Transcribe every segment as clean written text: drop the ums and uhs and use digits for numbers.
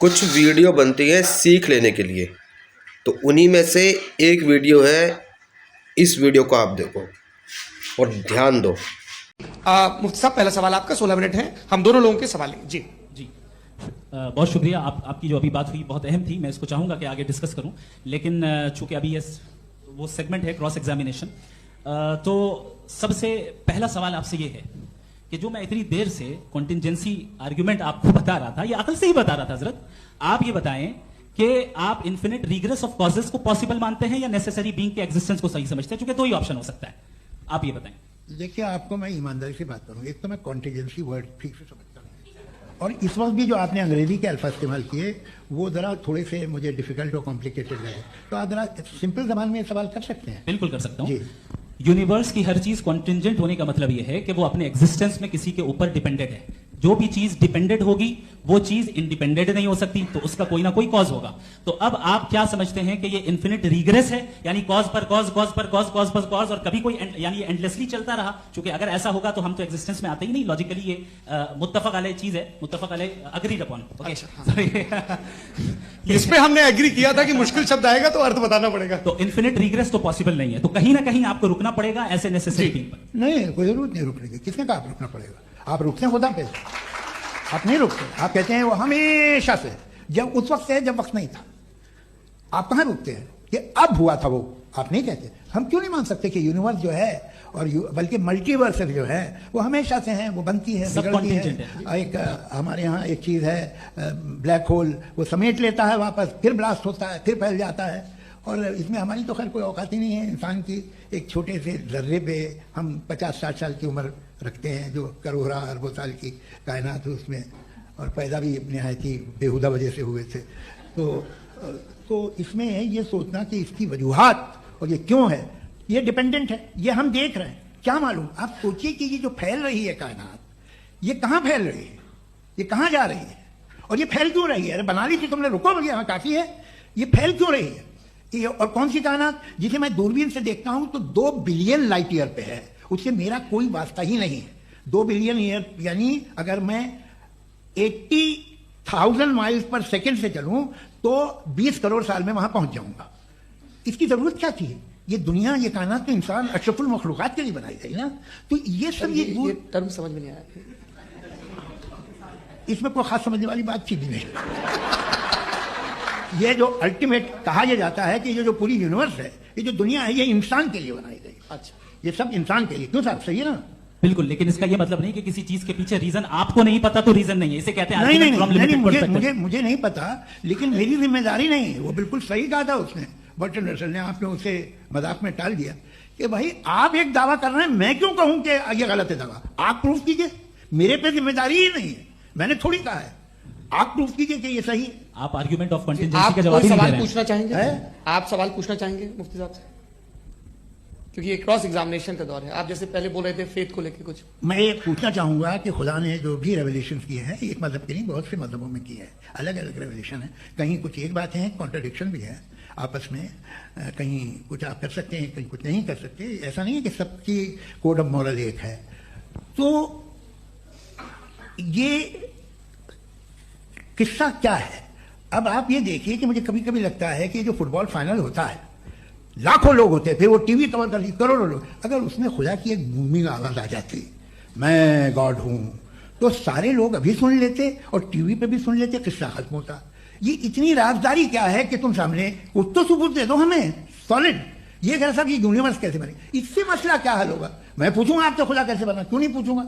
कुछ वीडियो बनती है सीख लेने के लिए, तो उन्हीं में से एक वीडियो है। इस वीडियो को आप देखो और ध्यान दो। मुफ्ती साहब, पहला सवाल आपका, 16 मिनट है, हम दोनों लोगों के सवाल हैं। जी जी, बहुत शुक्रिया। आपकी जो अभी बात हुई बहुत अहम थी, मैं इसको चाहूंगा कि आगे डिस्कस करूं, लेकिन चूंकि अभी ये वो सेगमेंट है क्रॉस एग्जामिनेशन, तो सबसे पहला सवाल आपसे ये है कि जो मैं इतनी देर से कॉन्टिंजेंसी आर्ग्यूमेंट आपको बता रहा था, ये अकल से ही बता रहा था हजरत, आप ये बताएं कि आप इन्फिनिट रिग्रेस ऑफ कॉजेस को पॉसिबल मानते हैं या नेसेसरी बीइंग के एग्जिस्टेंस को सही समझते हैं? चूंकि दो ही ऑप्शन हो सकता है, आप ये बताएं। देखिए, आपको मैं ईमानदारी से बात करूं, एक तो मैं कॉन्टिजेंसी वर्ड ठीक से समझता हूं, और इस वक्त भी जो आपने अंग्रेजी के अल्फाज इस्तेमाल किए वो जरा थोड़े से मुझे डिफिकल्ट और कॉम्प्लिकेटेड लगे, तो आप जरा सिंपल जबान में सवाल कर सकते हैं? बिल्कुल कर सकता हूं। जी। यूनिवर्स की हर चीज कॉन्टिंजेंट होने का मतलब यह है कि वो अपने एग्जिस्टेंस में किसी के ऊपर डिपेंडेंट है। जो भी चीज डिपेंडेंट होगी वो चीज इंडिपेंडेंट नहीं हो सकती, तो उसका कोई ना कोई कॉज होगा। तो अब आप क्या समझते हैं कि ये इन्फिनिट रिग्रेस है, यानी कॉज पर कॉज, कॉज पर कॉज, कॉज पर कॉज, और कभी कोई यानी एंडलेसली चलता रहा? क्योंकि अगर ऐसा होगा तो हम तो एग्जिस्टेंस में आते ही नहीं। लॉजिकली ये मुत्तफक अलैह चीज है, मुत्तफक अलैह, अग्रीड अपॉन। इस पे हमने एग्री किया था कि मुश्किल शब्द आएगा तो अर्थ बताना पड़ेगा। तो इन्फिनिट रिग्रेस तो पॉसिबल नहीं है, तो कहीं ना कहीं आपको रुकना पड़ेगा ऐसे नेसेसरी पर। नहीं, कोई जरूरत नहीं रुकने की। किसने कहा आप रुकना पड़ेगा? आप रुकते हैं खुदा पे, आप नहीं रुकते। आप कहते हैं वो हमेशा से, जब उस वक्त से जब वक्त नहीं था। आप कहाँ रुकते हैं कि अब हुआ था वो? आप नहीं कहते। हम क्यों नहीं मान सकते कि यूनिवर्स जो है और बल्कि मल्टीवर्स जो है वो हमेशा से हैं, वो बनती है, बिगड़ती है। एक हमारे यहाँ एक चीज़ है ब्लैक होल, वो समेट लेता है वापस, फिर ब्लास्ट होता है, फिर फैल जाता है। और इसमें हमारी तो खैर कोई औकात ही नहीं है इंसान की। एक छोटे से जर्रे पे हम 50-60 साल की उम्र रखते हैं, जो करोड़ों अरबों साल की कायनात है उसमें, और पैदा भी नहायत ही बेहुदा वजह से हुए थे। तो इसमें ये सोचना कि इसकी वजूहात और ये क्यों है, ये डिपेंडेंट है, ये हम देख रहे हैं, क्या मालूम। आप सोचिए कि ये जो फैल रही है कायनात, ये कहाँ फैल रही है, ये कहाँ जा रही है, और ये फैल क्यों रही है? अरे बना ली थी तुमने, रुको भैया, काफी है। ये फैल क्यों रही है? और कौन सी कायनात जिसे मैं दूरबीन से देखता हूं तो 2 बिलियन लाइट ईयर पे है, उससे मेरा कोई वास्ता ही नहीं है। 2 बिलियन ईयर यानी अगर मैं 80,000 माइल्स पर सेकेंड से चलूं तो 20 करोड़ साल में वहां पहुंच जाऊंगा। इसकी जरूरत क्या थी? ये दुनिया, ये कायनात तो इंसान अशरफुल मखलूकात के लिए बनाई गई ना। तो ये सब ये टर्म समझ में नहीं आया, इसमें कोई खास समझने वाली बात थी भी नहीं। ये जो अल्टीमेट कहा यह जाता है कि ये जो पूरी यूनिवर्स है, ये जो दुनिया है, ये इंसान के लिए बनाई गई। अच्छा, ये सब इंसान के लिए। क्यों साहब, सही है ना? बिल्कुल, लेकिन इसका ये मतलब नहीं कि किसी चीज के पीछे रीजन आपको नहीं पता तो रीजन नहीं है, इसे कहते हैं नहीं, मुझे नहीं पता, लेकिन मेरी जिम्मेदारी नहीं है। वो बिल्कुल सही कहा था उसने, बर्टन रसल ने। आपने उसे मजाक में टाल दिया कि भाई आप एक दावा कर रहे हैं, मैं क्यों कहूं कि ये गलत है दावा? आप प्रूफ कीजिए, मेरे पे जिम्मेदारी ही नहीं है, मैंने थोड़ी कहा है। आप प्रूफ कीजिए कि ये सही है। आप आर्गुमेंट ऑफ कॉन्टिजेंसी का जवाब सवाल पूछना चाहेंगे? आप सवाल पूछना चाहेंगे मुफ्ती साहब से? क्योंकि ये क्रॉस एग्जामिनेशन का दौर है। आप जैसे पहले बोल रहे थे फेथ को लेकर कुछ, मैं ये पूछना चाहूंगा कि खुदा ने जो भी रेवल्यूशन किए हैं, एक मजहब के नहीं, बहुत से मजहबों में किए हैं, अलग अलग रेवल्यूशन है। कहीं कुछ एक बात है, कॉन्ट्रडिक्शन भी है आपस में, कहीं कुछ आप कर सकते हैं, कहीं कुछ नहीं कर सकते। ऐसा नहीं है कि सबकी कोड ऑफ मॉरल एक है। तो ये किस्सा क्या है? अब आप ये देखिए कि मुझे कभी कभी लगता है कि जो फुटबॉल फाइनल होता है, लाखों लोग होते हैं, फिर वो टीवी कवर कर ली, करोड़ों लोग, अगर उसमें खुदा की एक बूमिंग आवाज आ जाती, मैं गॉड हूं, तो सारे लोग अभी सुन लेते और टीवी पे भी सुन लेते, किस्सा खत्म होता। ये इतनी राजदारी क्या है कि तुम सामने कुछ तो सबूत दे दो हमें सॉलिड। ये कह साहब ये यूनिवर्स कैसे बने, इससे मसला क्या हल होगा? मैं पूछूंगा आपसे खुदा कैसे बना? क्यों नहीं पूछूंगा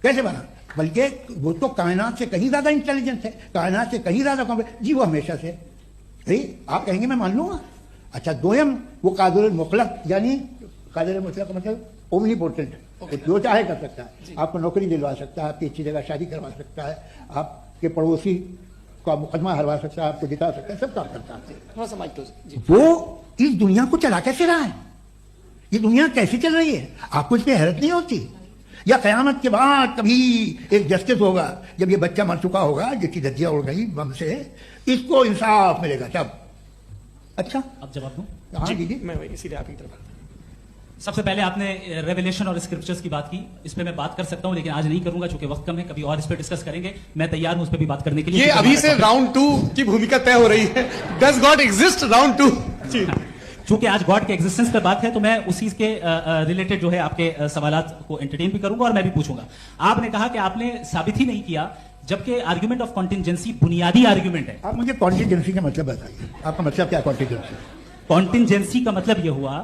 कैसे बना? बल्कि वो तो कायनात से कहीं ज्यादा इंटेलिजेंट है, कायनात से कहीं ज्यादा कॉम्प्लेक्स। जी वो हमेशा से आप कहेंगे मैं मान लूंगा। अच्छा, दोयम वो कादिर मुतलक, यानी कादिर मुतलक का मतलब ओमनीपोटेंट, जो चाहे कर सकता है। आपको नौकरी दिलवा सकता है, आपकी अच्छी जगह शादी करवा सकता है, आपके पड़ोसी का मुकदमा हरवा सकता है, आपको जिता सकता है, सब काम करता है। वो इस दुनिया को चला कैसे रहा है? ये दुनिया कैसे चल रही है? आपको इस पर हैरत नहीं होती? या कयामत के बाद कभी एक जस्टिस होगा, जब ये बच्चा मर चुका होगा जिसकी धज्जियां उड़ गई बम से, इसको इंसाफ मिलेगा तब? अच्छा, अब जवाब दूं? हाँ दीजिए। मैं इसीलिए आपकी तरफ सबसे पहले आपने रेवलेशन और स्क्रिप्चर्स की बात की, इस पे मैं बात कर सकता हूं लेकिन आज नहीं करूंगा क्योंकि वक्त कम है, कभी और इस पे डिस्कस करेंगे। मैं तैयार हूं उस पे भी बात करने के लिए। ये अभी से राउंड 2 की भूमिका तय हो रही है। Does God exist round 2? चूंकि आज गॉड के एग्जिस्टेंस पर बात है तो मैं उसी के रिलेटेड जो है आपके सवालात को एंटरटेन भी करूंगा और मैं भी पूछूंगा। आपने कहा कि आपने साबित ही नहीं किया, जबकि आर्ग्यूमेंट ऑफ कॉन्टिजेंसी बुनियादी आर्ग्यूमेंट है। आप मुझे कॉन्टिजेंसी का मतलब बताइए, आपका मतलब क्या कॉन्टिजेंसी? कॉन्टिजेंसी का मतलब यह हुआ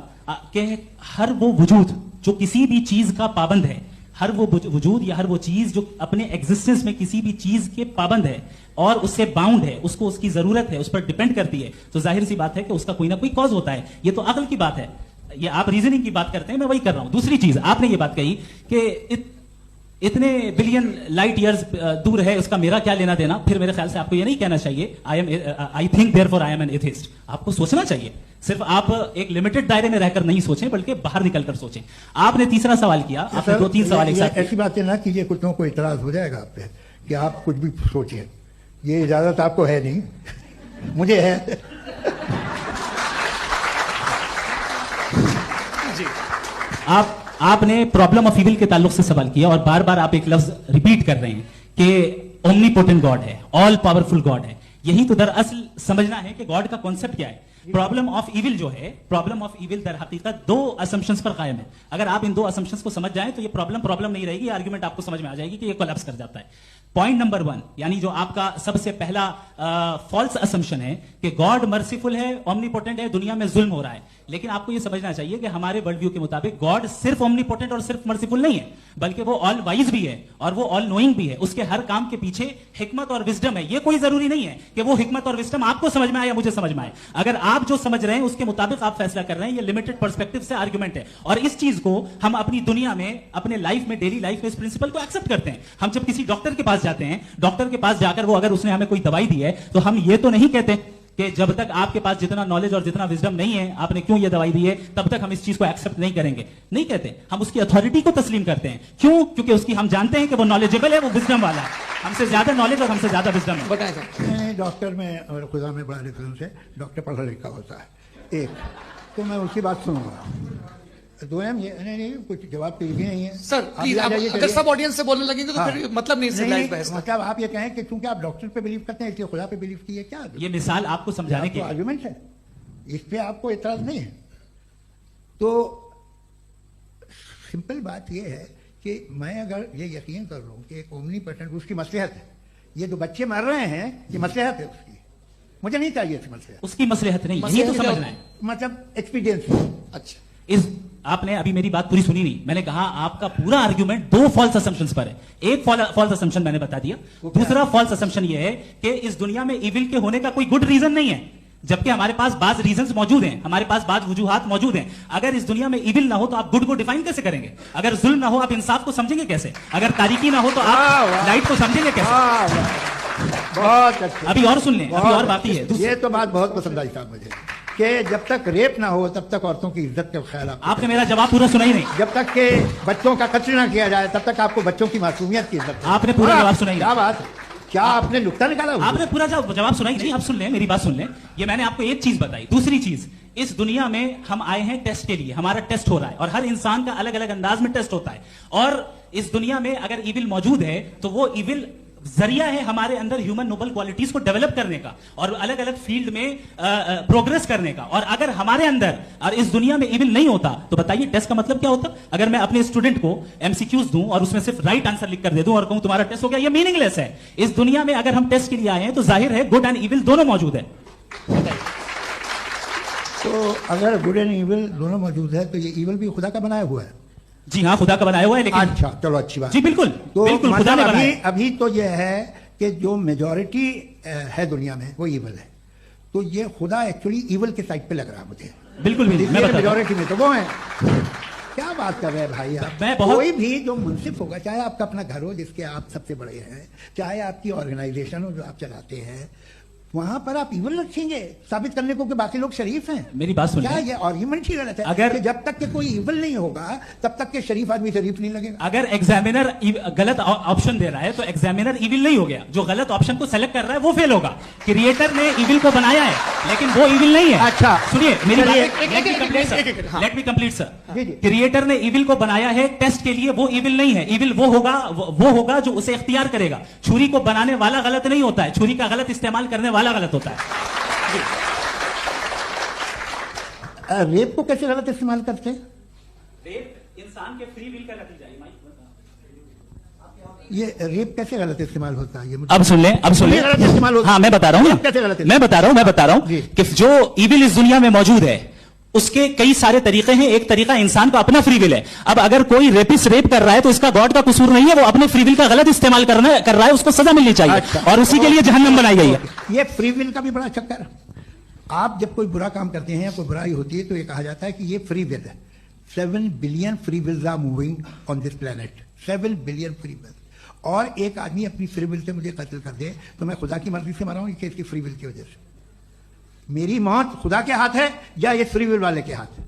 कि हर वो वजूद जो किसी भी चीज का पाबंद है, हर वो वजूद या हर वो चीज जो अपने एग्जिस्टेंस में किसी भी चीज के पाबंद है और उससे बाउंड है, उसको उसकी जरूरत है, उस पर डिपेंड करती है, तो जाहिर सी बात है कि उसका कोई ना कोई कॉज होता है। ये तो अकल की बात है, ये आप रीजनिंग की बात करते हैं, मैं वही कर रहा हूं। दूसरी चीज, आपने ये बात कही कि इतने बिलियन लाइट ईयर्स दूर है, उसका मेरा क्या लेना देना। फिर मेरे ख्याल से आपको ये नहीं कहना चाहिए I think therefore I am an atheist. आपको सोचना चाहिए, सिर्फ आप एक लिमिटेड दायरे में रहकर नहीं सोचें बल्कि बाहर निकलकर सोचें। आपने तीसरा सवाल किया, आपने 2-3 सवाल एक साथ। ऐसी बातें ना कीजिए, कुछ लोगों को इतराज हो जाएगा आप पे कि आप कुछ भी सोचिए। ये इजाजत आपको है नहीं, मुझे है। आपने प्रॉब्लम ऑफ इविल के ताल्लुक से सवाल किया और बार बार आप एक लफ्ज रिपीट कर रहे हैं कि ओमनीपोटेंट गॉड है, ऑल पावरफुल गॉड है। यही तो दरअसल समझना है कि गॉड का कॉन्सेप्ट क्या है। प्रॉब्लम ऑफ इविल जो है, प्रॉब्लम ऑफ इविल दर हकीकत 2 असम्पशंस पर कायम है। अगर आप इन 2 असम्पशंस को समझ जाएं तो ये प्रॉब्लम नहीं रहेगी, आर्ग्यूमेंट आपको समझ में आ जाएगी कि ये कोलैप्स कर जाता है। पॉइंट नंबर 1, यानी जो आपका सबसे पहला फॉल्स असम्पशन है कि गॉड मर्सीफुल है, ओमनीपोटेंट है, दुनिया में जुल्म हो रहा है। लेकिन आपको यह समझना चाहिए कि हमारे वर्ल्ड व्यू के मुताबिक गॉड सिर्फ ओमनीपोटेंट और सिर्फ मर्सीफुल नहीं है, बल्कि वो ऑल वाइज भी है और वो ऑल नोइंग भी है। उसके हर काम के पीछे हिकमत और विजडम है। ये कोई जरूरी नहीं है कि वो हिकमत और विजडम आपको समझ में आए या मुझे समझ में आए। अगर आप जो समझ रहे हैं उसके मुताबिक आप फैसला कर रहे हैं, ये लिमिटेड पर्सपेक्टिव से आर्गुमेंट है। और इस चीज को हम अपनी दुनिया में, अपने लाइफ में, डेली लाइफ में इस प्रिंसिपल को एक्सेप्ट करते हैं। हम जब किसी डॉक्टर के पास जाते हैं, डॉक्टर के पास जाकर वो अगर उसने हमें कोई दवाई दी है तो हम ये तो नहीं कहते कि जब तक आपके पास जितना नॉलेज और जितना विजडम नहीं है, आपने क्यों ये दवाई दी है, तब तक हम इस चीज को एक्सेप्ट नहीं करेंगे। नहीं कहते, हम उसकी अथॉरिटी को तस्लीम करते हैं। क्यों? क्योंकि उसकी हम जानते हैं कि वो नॉलेजेबल है, वो विजडम वाला है, हमसे ज्यादा नॉलेज और हमसे ज्यादा विजडम है। बताएं सर। डॉक्टर में और खुदा में बड़ा डिफरेंस है। डॉक्टर पढ़ा लिखा होता है, एक तो मैं उसकी बात सुनूंगा। 2 नहीं कुछ जवाब तो ये भी नहीं है सर। प्लीज, अगर सब ऑडियंस से बोलने लगेंगे तो फिर मतलब नहीं सिविलाइज्ड बहस का। मतलब आप ये कहें कि क्योंकि आप डॉक्टर पे बिलीव करते हैं इसलिए खुदा पे बिलीव कीजिए, क्या ये मिसाल आपको समझाने के आर्गुमेंट है, इस पे आपको इतराज नहीं है। तो सिंपल बात ये है कि मैं अगर ये यकीन कर लूं कि एक ओमनीपोटेंट उसकी मसलहत है, ये जो बच्चे मर रहे हैं ये मसलहत है उसकी, मुझे नहीं चाहिए इसकी मसलहत। उसकी मसलहत नहीं, यही तो समझना है, मतलब एक्सपीरियंस। अच्छा, इस आपने अभी मेरी बात पूरी सुनी नहीं। मैंने कहा आपका पूरा आर्ग्यूमेंट 2 फॉल्स असम्पशंस पर है। एक फॉल्स असम्पशन मैंने बता दिया, दूसरा फॉल्स असम्पशन यह है कि इस दुनिया में इविल के होने का कोई गुड रीजन नहीं है, जबकि हमारे पास बाज रीजंस मौजूद हैं, हमारे पास बाज वजूहात मौजूद हैं। अगर इस दुनिया में इविल ना हो तो आप गुड को डिफाइन कैसे करेंगे? अगर जुल्म ना हो आप इंसाफ को समझेंगे कैसे? अगर तारीकी ना हो तो आप लाइट को समझेंगे कैसे? बहुत अच्छा। अभी और सुन लें, अभी और बाकी है। ये तो बात बहुत पसंद आई साहब मुझे कि जब तक रेप ना हो तब तक औरतों की इज्जत का ख्याल आपने मेरा जवाब पूरा सुना ही नहीं। जब तक के बच्चों का कत्ल ना किया जाए तब तक आपको बच्चों की मासूमियत की इज्जत। आपने पूरा जवाब सुना ही क्या बात, क्या आपने नुक्ता निकाला? आपने पूरा जवाब सुना ही नहीं। आप सुन लें, मेरी बात सुन लें। ये मैंने आपको एक चीज बताई। दूसरी चीज, इस दुनिया में हम आए हैं टेस्ट के लिए, हमारा टेस्ट हो रहा है और हर इंसान का अलग अलग अंदाज में टेस्ट होता है। और इस दुनिया में अगर इविल मौजूद है तो वो इविल जरिया है हमारे अंदर ह्यूमन नोबल क्वालिटीज को डेवलप करने का और अलग अलग फील्ड में प्रोग्रेस करने का। और अगर हमारे अंदर और इस दुनिया में इविल नहीं होता तो बताइए टेस्ट का मतलब क्या होता? अगर मैं अपने स्टूडेंट को एमसीक्यूज दूं और उसमें सिर्फ राइट आंसर लिख कर दे दूं और कहूं तुम्हारा टेस्ट हो गया, ये मीनिंगलेस है। इस दुनिया में अगर हम टेस्ट के लिए आए हैं तो जाहिर है गुड एंड इविल दोनों मौजूद है। तो अगर गुड एंड इविल दोनों मौजूद है तो ये इविल भी खुदा का बनाया हुआ है? जी हाँ, खुदा का बनाया हुआ है। लेकिन अच्छा, चलो अच्छी बात। जी बिल्कुल, तो बिल्कुल खुदा ने बनाया। अभी तो ये है कि जो मेजॉरिटी है दुनिया में वो इविल है, तो ये खुदा एक्चुअली इविल के साइड पे लग रहा है मुझे। बिल्कुल भी मेजॉरिटी में तो वो है। क्या बात कर रहे हैं भाई आप? कोई भी जो मुंसिफ होगा, चाहे आपका अपना घर हो जिसके आप सबसे बड़े हैं, चाहे आपकी ऑर्गेनाइजेशन हो जो आप चलाते हैं, वहां पर आप इवल रखेंगे साबित करने को कि बाकी लोग शरीफ हैं। मेरी बात सुनिए। क्या ये आर्ग्यूमेंट ही गलत है? अगर- कि जब तक कि कोई इवल नहीं होगा तब तक के शरीफ आदमी शरीफ नहीं लगेगा। अगर एग्जामिनर गलत ऑप्शन दे रहा है तो एग्जामिनर इविल नहीं हो गया, जो गलत ऑप्शन को सेलेक्ट कर रहा है वो फेल होगा। क्रिएटर ने इविल को बनाया है लेकिन वो इविल नहीं है। अच्छा। सुनिए मेरी बात, चलिए, लेट मी कंप्लीट सर। जी, जी। क्रिएटर ने इविल को बनाया है टेस्ट के लिए, वो इविल नहीं है। इविल वो होगा जो उसे इख्तियार करेगा। छुरी को बनाने वाला गलत नहीं होता है, छुरी का गलत इस्तेमाल करने वाला गलत होता है। रेप को कैसे गलत इस्तेमाल करते हैं? रेप इंसान के फ्री विल का नतीजा है। ये रेप कैसे गलत इस्तेमाल होता है? ये मुझे अब सुन ले, अब सुन ले। गलत इस्तेमाल होता है। हाँ मैं बता रहा हूँ रेप कैसे गलत मैं बता रहा हूँ जी। कि जो इविल इस दुनिया में मौजूद है उसके कई सारे तरीके हैं। एक तरीका इंसान का अपना फ्री विल है। अब अगर कोई रेपिस्ट रेप कर रहा है तो इसका गॉड का कसूर नहीं है, वो अपने फ्री विल का गलत इस्तेमाल कर रहा है, उसको सजा मिलनी चाहिए। अच्छा। और उसी के लिए जहन्नम बनाई गई है। ये फ्री विल का भी बड़ा चक्कर है। आप जब कोई बुरा काम करते हैं, कोई बुराई होती है, तो ये कहा जाता है कि ये फ्री विल है। 7 billion free wills are moving on this planet. 7 billion free will. और एक आदमी अपनी फ्री विल से मुझे कत्ल कर दे तो मैं खुदा की मर्जी से मरा हूं कि इसकी फ्री विल की वजह से? मेरी मौत खुदा के हाथ है या ये फ्री विल वाले के हाथ है?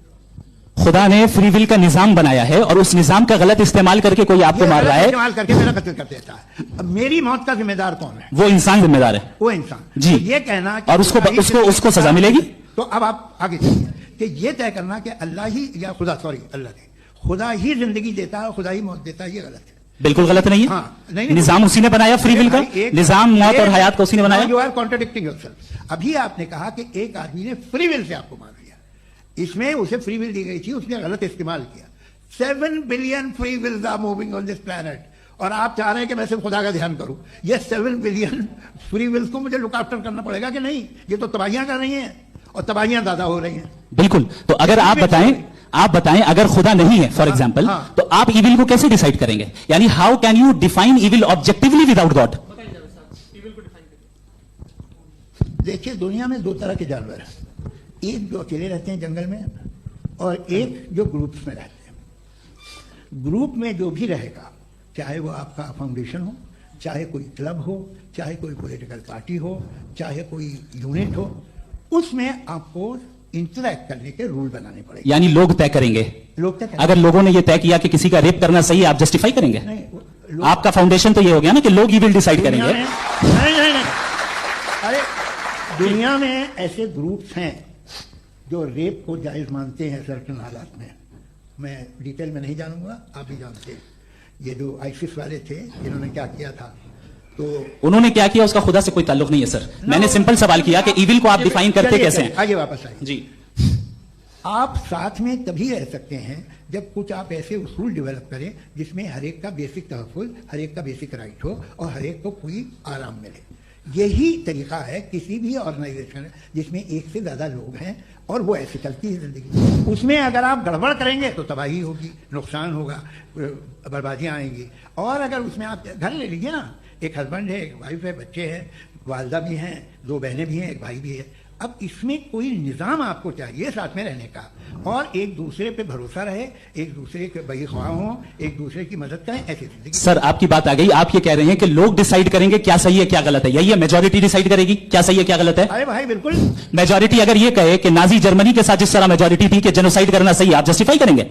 खुदा ने फ्री विल का निजाम बनाया है और उस निजाम का गलत इस्तेमाल करके कोई आपको मार रहा है, इस्तेमाल करके मेरा कत्ल कर देता है। अब मेरी मौत का जिम्मेदार कौन है? वो इंसान जिम्मेदार है। वो इंसान। जी। तो ये कहना कि और उसको सजा मिलेगी। तो अब आप आगे चलिए कि ये तय करना कि अल्लाह ही या अल्लाह ने खुदा ही जिंदगी देता है, खुदा ही मौत देता है, ये गलत है। बिल्कुल गलत नहीं है। हाँ, नहीं, निजाम उसी ने बनाया फ्री विल का। निजाम मौत और हयात को उसी ने बनाया। You are contradicting yourself. अभी आपने कहा कि एक आदमी ने फ्री विल से आपको मार दिया, इसमें उसे फ्री विल दी गई थी, उसने गलत इस्तेमाल किया। 7 billion free wills are moving on this planet और आप चाह रहे हैं कि मैं सिर्फ खुदा का ध्यान करूं। ये 7 बिलियन फ्री विल्स को मुझे लुक आफ्टर करना पड़ेगा कि नहीं? ये तो तबाहियां कर रही हैं और तबाहियां ज्यादा हो रही हैं। बिल्कुल। तो अगर आप बताएं अगर खुदा नहीं है फॉर एग्जाम्पल, हाँ। तो आप इविल को कैसे डिसाइड करेंगे? यानी how can you define evil objectively without God? देखिए, दुनिया में 2 तरह के जानवर हैं। एक जो अकेले रहते हैं जंगल में और एक जो ग्रुप्स में रहते हैं। ग्रुप में जो भी रहेगा, चाहे वो आपका फाउंडेशन हो, चाहे कोई क्लब हो, चाहे कोई पॉलिटिकल पार्टी हो, चाहे कोई यूनिट हो, उसमें आपको इंटरैक्ट करने के रूल बनाने पड़ेंगे। यानी लोग तय करेंगे। लोग तय करेंगे। अगर लोगों ने यह तय किया कि किसी का रेप करना सही है, आप जस्टिफाई करेंगे? नहीं, आपका फाउंडेशन तो ये हो गया ना कि लोग ही विल डिसाइड करेंगे। नहीं। अरे दुनिया में ऐसे ग्रुप्स हैं जो रेप को जायज मानते हैं सर्टेन हालात में। मैं डिटेल में नहीं जानूंगा, आप भी जानते हैं। ये जो आईसिस वाले थे, इन्होंने क्या किया था, तो उन्होंने क्या किया उसका खुदा से कोई ताल्लुक नहीं है सर। मैंने सिंपल सवाल किया कि इविल को आप डिफाइन करते कैसे हैं? आगे वापस आइए जी। आप साथ में तभी रह सकते हैं जब कुछ आप ऐसे उसूल डेवलप करें जिसमें हर एक का बेसिक तहफ़्फ़ुज़, हर एक का बेसिक राइट हो और हर एक को कोई आराम मिले। यही तरीका है किसी भी ऑर्गेनाइजेशन जिसमें एक से ज़्यादा लोग हैं और वो ऐसे चलती है ज़िंदगी। उसमें अगर आप गड़बड़ करेंगे तो तबाही होगी, नुकसान होगा, बर्बादियाँ आएंगी। और अगर उसमें आप घर ले लीजिए ना, एक हस्बैंड है, एक वाइफ है, बच्चे हैं, वालदा भी हैं, 2 बहनें भी हैं, एक भाई भी है। अब इसमें कोई निज़ाम आपको चाहिए साथ में रहने का और एक दूसरे पे भरोसा रहे, एक दूसरे के बहीख्वाह हों, एक दूसरे की मदद करें, ऐसी जिंदगी। सर आपकी बात आ गई। आप ये कह रहे हैं कि लोग डिसाइड करेंगे क्या सही है क्या गलत है, यही है? मेजॉरिटी डिसाइड करेगी क्या सही है क्या गलत है? अरे भाई बिल्कुल। मेजॉरिटी अगर ये कहे कि नाजी जर्मनी के साथ जिस तरह मेजॉरिटी थी कि जेनोसाइड करना सही है, आप जस्टिफाई करेंगे?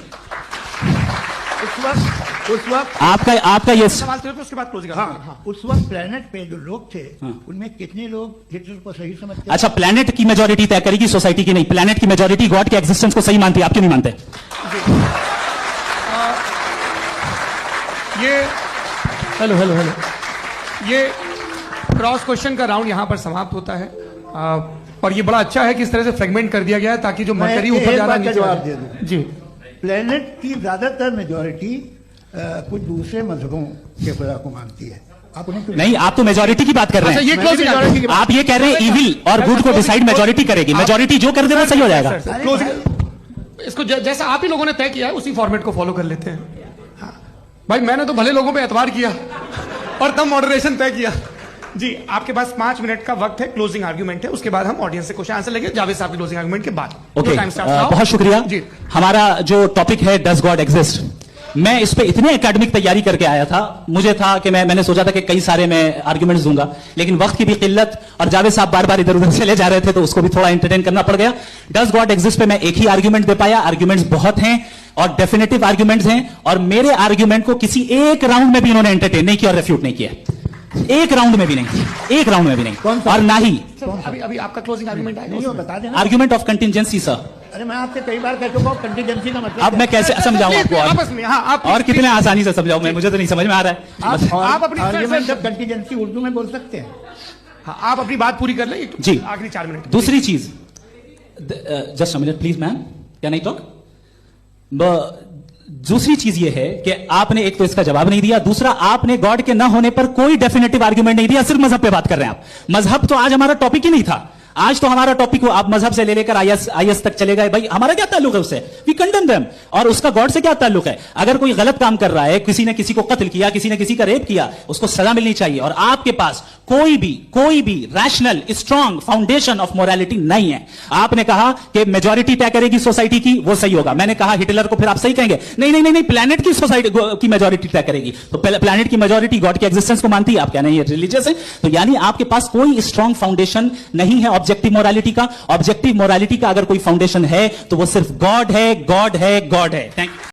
उस वक्त आपका ये सवाल तो उसके बाद क्लोजिंग। हाँ, उस वक्त प्लेनेट पे जो लोग थे उनमें कितने लोग हिटलर को सही समझते? अच्छा, प्लेनेट की मेजॉरिटी तय करेगी, सोसाइटी की नहीं। प्लेनेट की मेजॉरिटी गॉड के एग्जिस्टेंस को सही मानती है, आप क्यों नहीं मानते? ये हेलो ये क्रॉस क्वेश्चन का राउंड यहाँ पर समाप्त होता है। और ये बड़ा अच्छा है कि इस तरह से फ्रेगमेंट कर दिया गया है ताकि जो मरकरी ऊपर जा रहा है जवाब दे दूं। जी। प्लेनेट की ज्यादातर मेजॉरिटी कुछ दूसरे मजहबों के खुदा को मानती है। आप उन्हें नहीं, आप तो मेजॉरिटी की बात कर रहे हैं। अच्छा, ये closing majority की बात- आप ये कह रहे हैं इविल और गुड को डिसाइड मेजॉरिटी करेगी। मेजॉरिटी जो कर दे वो सही हो जाएगा। इसको जैसा आप ही लोगों ने तय किया है उसी फॉर्मेट को फॉलो कर लेते हैं। हाँ। भाई मैंने तो भले लोगों पे एतबार किया और तब मॉडरेशन तय किया। जी, आपके पास 5 मिनट का वक्त है, क्लोजिंग आर्ग्यूमेंट है, उसके बाद हम ऑडियंस से क्वेश्चन आंसर लेंगे जावेद साहब के क्लोजिंग आर्ग्यूमेंट के बाद। ओके, बहुत शुक्रिया। जी। हमारा जो टॉपिक है डज गॉड एग्जिस्ट, मैं इस पे इतने एकेडमिक तैयारी करके आया था, मुझे था कि मैंने सोचा था कि कई सारे मैं आर्गुमेंट्स दूंगा, लेकिन वक्त की भी किल्लत और जावेद साहब बार बार इधर उधर चले जा रहे थे तो उसको भी थोड़ा एंटरटेन करना पड़ गया। डज गॉड एग्जिस्ट पे मैं एक ही आर्गुमेंट दे पाया। आर्गुमेंट्स बहुत हैं और डेफिनेटिव आर्गुमेंट्स हैं, और मेरे आर्गुमेंट को किसी एक राउंड में भी इन्होंने एंटरटेन नहीं किया और रेफ्यूट नहीं किया, एक राउंड में भी नहीं, एक राउंड में भी नहीं, और ना ही अभी आपका क्लोजिंग आर्गुमेंट नहीं हो, बता देना। Argument of contingency sir. अरे मैं आपसे कई बार कह चुका हूं कंटीजेंसी का मतलब अब मैं कैसे समझाऊं आपको आपस में, हाँ, आप और कितने आसानी से समझाऊं मैं, मुझे तो नहीं समझ में आ रहा है। आप अपनी आर्गुमेंट ऑफ कंटीजेंसी उर्दू में बोल सकते हैं। हाँ, आप अपनी बात पूरी कर लें जी, आखिरी 4 मिनट। दूसरी चीज, just a minute please ma'am, can I talk? दूसरी चीज ये है कि आपने एक तो इसका जवाब नहीं दिया, दूसरा आपने गॉड के ना होने पर कोई डेफिनेटिव आर्गुमेंट नहीं दिया, सिर्फ मजहब पे बात कर रहे हैं आप। मजहब तो आज हमारा टॉपिक ही नहीं था, आज तो हमारा टॉपिक हो आप मजहब से ले लेकर आईएस तक चले गए। भाई हमारा क्या ताल्लुक है उससे? We condemn them. और उसका गॉड से क्या ताल्लुक है? अगर कोई गलत काम कर रहा है, किसी ने किसी को कत्ल किया, किसी ने किसी का रेप किया, उसको सजा मिलनी चाहिए। और आपके पास कोई भी rational strong foundation of morality नहीं है। आपने कहा कि मेजॉरिटी तय करेगी सोसाइटी की, वो सही होगा। मैंने कहा हिटलर को, फिर आप सही कहेंगे नहीं नहीं नहीं नहीं, प्लैनेट की सोसाइटी की मेजॉरिटी तय करेगी। तो प्लैनेट की मेजॉरिटी गॉड के एग्जिस्टेंस को मानती है, आप क्या नहीं रिलीजियस है? तो यानी आपके पास कोई स्ट्रांग फाउंडेशन नहीं है ऑब्जेक्टिव मोरालिटी का। ऑब्जेक्टिव मोरालिटी का अगर कोई फाउंडेशन है तो वो सिर्फ गॉड है, गॉड है, गॉड है। Thank you.